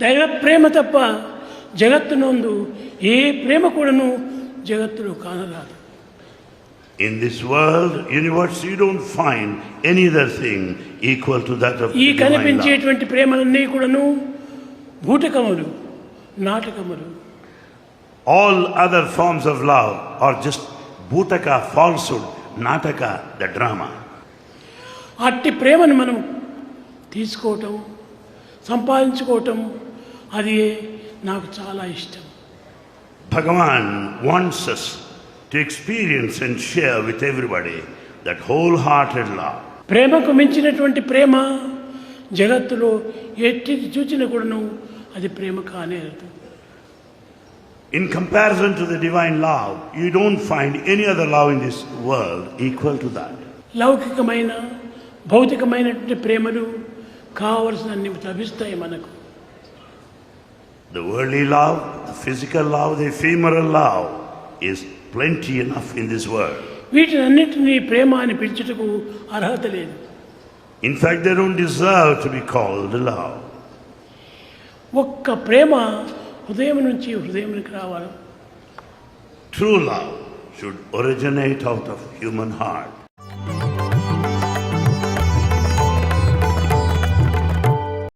దైవ ప్రేమ తప్ప జగత్తునందు ఏ ప్రేమ కూడాను జగత్తులో కానరాదు. In this world, universe, you don't find any other thing equal to that of ఈ divine love. కనిపించేటువంటి ప్రేమలన్నీ కూడాను భూతకములు, నాటకములు. All other forms of love are just bhutaka, falsehood, nataka, the drama. అట్టి ప్రేమను మనం తీసుకోవటం, సంపాదించుకోవటం, అది నాకు చాలా ఇష్టం. Bhagavan wants us to experience and share with everybody that wholehearted love. ప్రేమకు మించినటువంటి ప్రేమ జగత్తులో ఎట్టి చూచిన కూడాను అది ప్రేమ కానేరదు. In comparison to the divine love, you don't find any other love in this world equal to that. లౌకికమైన భౌతికమైనటువంటి ప్రేమలు కావలసినన్ని లభిస్తాయి మనకు. The worldly love, the physical love, the ephemeral love is plenty enough in this world. వీటినన్నిటినీ ప్రేమ అని పిలుచుటకు అర్హత లేదు. In fact, they don't deserve to be called love. ఒక్క ప్రేమ హృదయం నుంచి హృదయానికి రావాలి. True love should originate out of human heart.